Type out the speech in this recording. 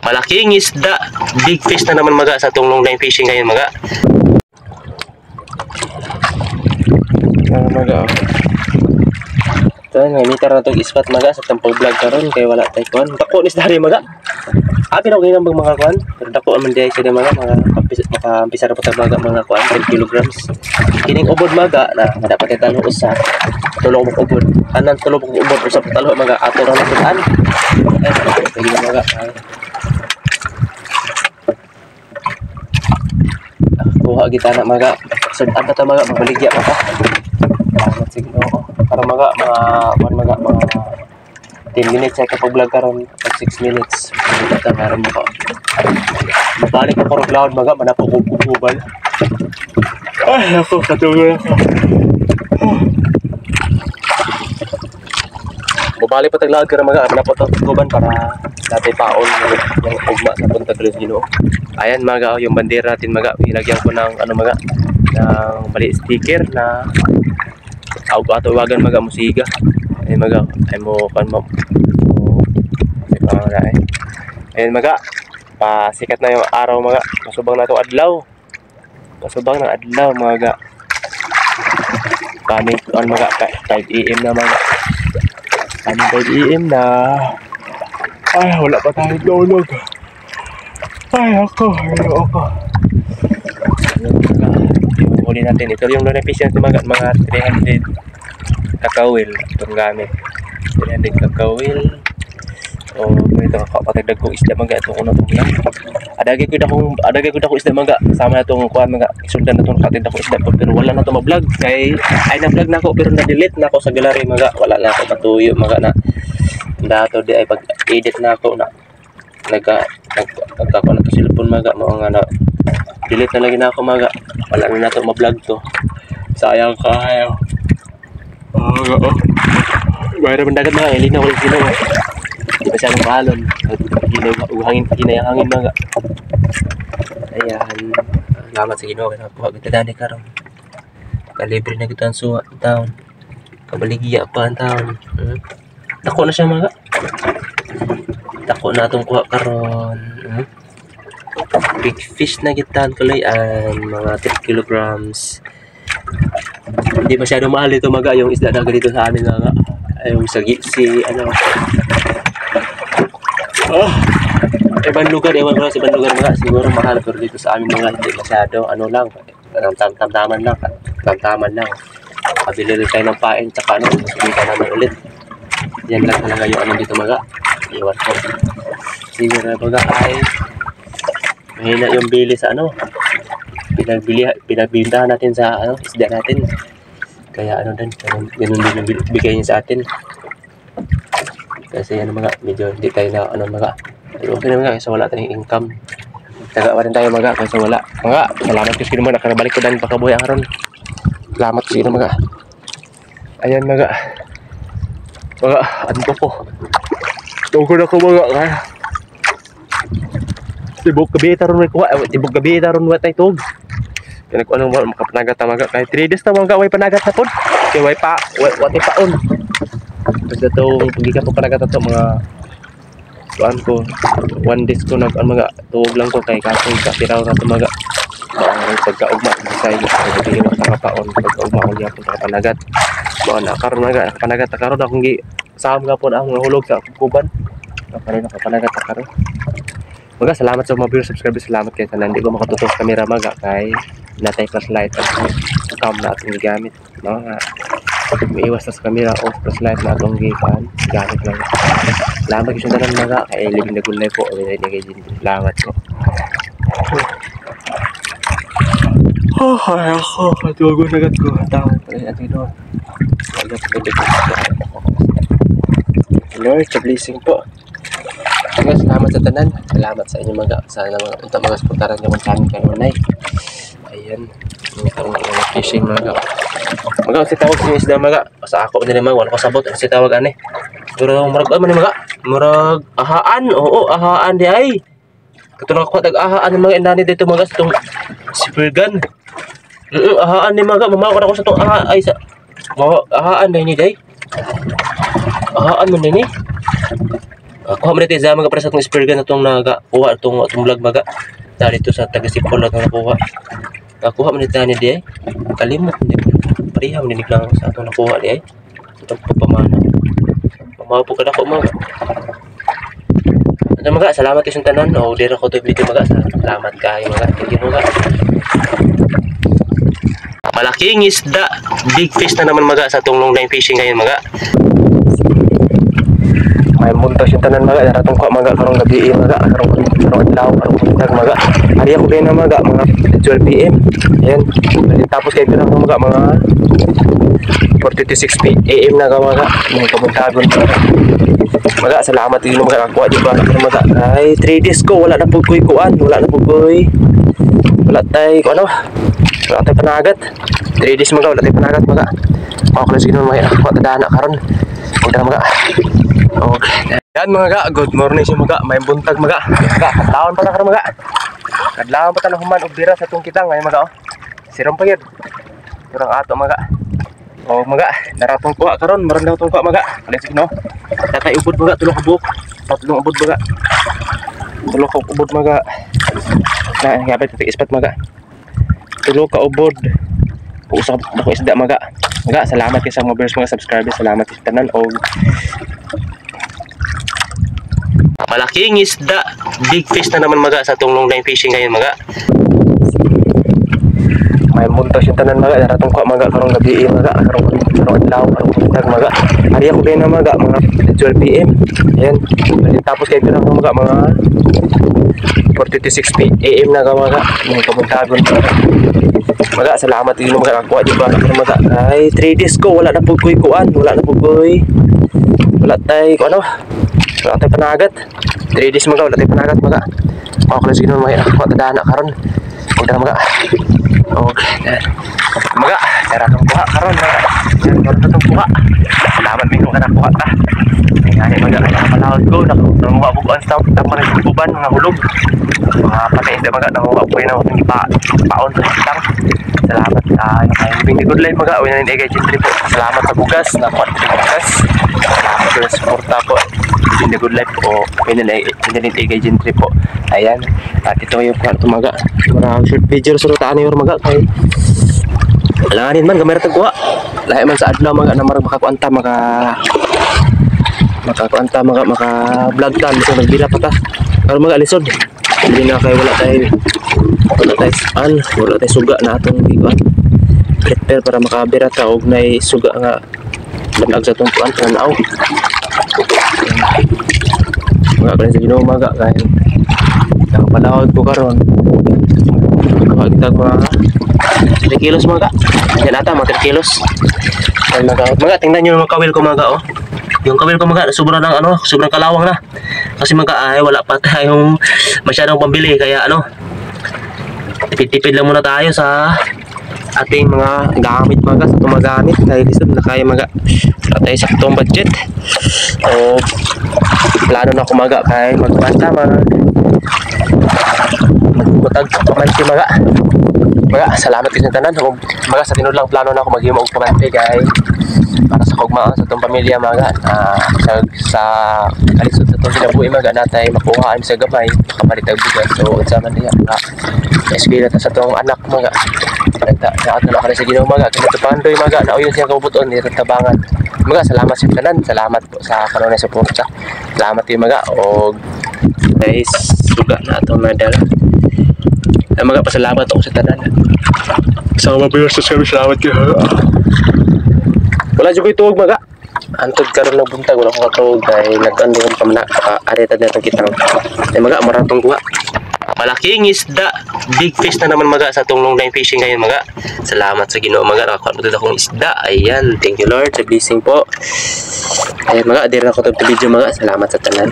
Malaking isda. Big fish na naman mga sa itong long line fishing ngayon mga. Mga ito nga meter na itong spot mga sa tampol vlog karon kay wala tayo kuhan. Dako ni isda rin mga. Abi na ko ganyan mga kuhan. Pero dako naman diay sila mga makampisa na po tayo mga kuhan 10 kilograms. Kining ubod mga na dapat tayo talo usa. Tulong mo ubod. Anan tulong mo ubod usa talo mga ato ra naman. Pwede mga. Kuha kita na mga. Sudan ta mga mabaligya pa ka. Sige para mga 10 minutes ay kapag vlog karon 6 minutes kita karon mo. Mabalik ko karong cloud mga manapo ko kubal. Ay ako katuloy ako. Mabalik pa taglaag karon mga manapo to kuban para dati paon yung ugma sa Punta Cruz Ginoo. Ayan mga yung bandera natin mga ilagyan ko ng ano mga ng mali sticker na ato-awagan mga musiga ay mga ay mo kan mo ay ayun mga pasikat na yung araw mga masubang na itong adlaw masubang ng adlaw mga coming on mga 5 AM na mga coming 5 AM na ay wala pa tayo tulog ay ako huli natin ito yung long fish natin mga 300 kakawil itong gamit 300 kakawil o ito kapatagdag kong isda mga itong unang lang adagay ko na kong isda mga kasama na itong kuha mga isundan na itong katid akong isda pero wala na ito ma-vlog kay ay na-vlog na ako pero na-delete na ako sa gallery mga wala na ako matuyo mga na dato di ay pag-edit na ako na nagkako na ito cellphone mga mga na delete na lagi na ako mga wala na ito ma-vlog to sayang kayo bayar mendagat mga ilinaw ulit sila di ba siya ng balon hinay ang hangin mga ayan salamat sa Ginoo kaya nakuha kita dani karon kalibre na kita ang suwa ang taon kabaligya pa ang taon dako na siya mga dako na itong kuha karon big fish na kita ang kalayan mga 3 kilograms. Hindi masyado mahal ito mga yung isda na dito sa amin nga yung sa si ano ibang lugar ewan ko sa ibang lugar mga siguro mahal pero dito sa amin mga hindi masyado ano lang tamtaman lang pabili rin tayo ng pain tsaka ano sumitan namin ulit yan lang talaga yung ano dito mga iwan ko siguro mga ay mahina yung bili sa ano pinagbintahan natin sa ano isda natin kaya ano din ganun din ang bigay niya sa atin kasi ano mga medyo hindi tayo na ano mga pero okay na mga kasi wala tayong income taga pa rin tayo mga kasi wala mga salamat kasi naman nakarabalik ko dan pakabuhay ang karon salamat kasi mga ayan mga anto ko tungkol ako mga kaya tibok gabi taron may kuha tibok gabi taron wa tay tug kaya ko anong makapanagat tamaga kay 3 days na mga way panagat na pod kay way pa wati paon kasi itong pagika po panagat na to mga kuan ko 1 days ko nag mga tuog lang ko kay kaso kapiraw na to mga pagkaugma say pagkili mo sa kapaon pagkaugma ko gyapon sa panagat mo na karon mga panagat karon akong gi saham gapon ang hulog sa kuban karon nakapanagat karon. Mga salamat sa mga viewers, subscribers, salamat kayo sa hindi ko makatutok sa camera mga kay natay flashlight at cam na atong gamit mga may iwas sa camera off flashlight na atong gamit lang salamat kayo sa tanan mga kay living na gulay po ay nagay din salamat ko ay ako katugo nagat ko tao ay atin doon Lord, blessing po. Salamat sa tanan. Salamat sa inyo mga sana mga supportaran niyo sa amin kanunay. Ayan. Mga fishing mga. Mga si tawag sa isda mga. Sa ako nila mga wala ko sabot si tawag ani. Pero murag man mga. Murag ahaan. Oo, ahaan di ay. Katulong ako tag-ahaan ng mga inani dito mga sa tong sipirgan. Ahaan ni mga. Mamaw ko sa tong ay sa. Ahaan na ni day. Ahaan man ni. Kuha mo dito sa mga para sa itong spear gun na itong nakakuha itong vlog maga. Dito sa taga-sipol na itong nakuha. Nakuha mo dito na di ay. Kalimot. Pariha mo dinig lang sa itong nakuha di ay. Itong pagpamana. Pamawa po ka na ko mga. Ano mga, salamat isang tanan. O, dira ko ito video mga. Salamat kayo mga. Thank you mga. Malaking isda. Big fish na naman mga sa itong long line fishing ngayon mga. May muntos yung tanan mga, daratong ko mga karong gabi mga, karong adlaw, karong buntag mga. Hari ako din na mga 12 PM. Ayan. Tapos kayo na mga 4:56 AM na mga, mga kabuntagon mga. Salamat din mga kakuha di ba mga. Ay 3 days ko wala na pugoy kuan, wala na pugoy. Wala tay ko ano. Wala tay panagat. 3 days mga wala tay panagat mga. Ako lang siguro mga ako tadana karon. Udah mga. Okay. Yan mga, good morning si mga. May buntag mga. Kadlawan pa na karon mga. Kadlawan pa ta na human og bira sa tong kitang ngayon mga. Sirom pa yun. Kurang ato mga. O mga, naratong kuha karon, maron daw tong kuha mga. Kalisig no. Tatay ubod mga, tulong ubod. Tatlong ubod mga. Tulong ubod mga. Na ngabay tatig ispat mga. Tulong ka ubod. Usap ako isda mga. Mga, salamat kay sa mga viewers mga subscribers. Salamat sa tanan og malaking isda, big fish na naman mga sa itong long line fishing ngayon mga. May muntos yung tanan mga, daratong ko mga karong gabi mga, karong adlaw, karong buntag mga. Hari ako din na mga 12 PM. Ayan. Tapos kayo na mga 4:56 AM na mga, mga kabuntagon mga. Salamat din mga kakuha di ba mga. Ay 3 days ko wala na pugoy kuan, wala na pugoy. Wala tay ko ano. Wala tayo panagat. 3 days mga, wala tayo panagat mga. Ako lang siguro mga ako tadana karon. Udah mga. Okay. Mga, daratong kuha karon mga. Daratong kuha. Salamat min kung nakuha ta. Ngani mga kaya palawod ko nakuha ko ang stop tapos na sububan mga hulog. Mga patay sa mga nakuha ko na akong paon sa kitang. Salamat kay living the good life mga. Uy na ni Gentry po. Salamat sa bugas na kuha bugas. Salamat sa suporta po. In the good life po, pinanay kay Gentry po. Ayan, at ito yung kwarto mga. Marang short video surutaan yung mga kay alanganin man gamay ratag kuha. Lahi man sa adlaw mga na marang makakuanta makakuanta mga vlog tan so nagbila pa ta. Pero mga alisod. Hindi na kay wala tayo suga na atong ikuan. Prepare para makabira ta og nay suga nga banag sa tong kuan tanaw. Mga kaya sa Ginoo mga kaya nakapalawad ko karon kita mga 3 kilos mga yan ata mga 3 kilos mga tingnan nyo yung kawil ko mga yung kawil ko mga sobrang kalawang na kasi mga ay wala pa tayong masyadong pambili kaya tipid-tipid lang muna tayo sa ating mga gamit mga sa tumagamit dahil lisod na kaya mga wala tayo sa itong budget o plano na ako mga kaya magbanta magkutag pamanti mga salamat kasi tanan mga sa tinod lang plano na ako maghimo og pamanti kaya para sa kugmaan sa itong pamilya mga sa kalisod sa itong sinabuhi mga natay makuhaan sa gamay makapalit ang bugas so sa man niya eskwela ta sa itong anak mga sa ato na sa Ginoo mga kung pandoy mga na uyon siya kabuton ni tabangan mga salamat sa tanan salamat po sa kanunay suporta salamat kayo mga og guys suga na atong nadala mga pasalamat ako sa tanan sa mga viewers salamat kayo wala dyan ko ituog mga antod karon ng buntag wala ko katuog dahil nag-andong areta na itong kitang mga maratong kuha. Malaking isda, big fish na naman mga sa itong long line fishing ngayon mga. Salamat sa Ginoo mga, nakakuha mo akong isda. Ayan, thank you Lord sa blessing po. Ayan mga, dira na ko itong video mga. Salamat sa tanan.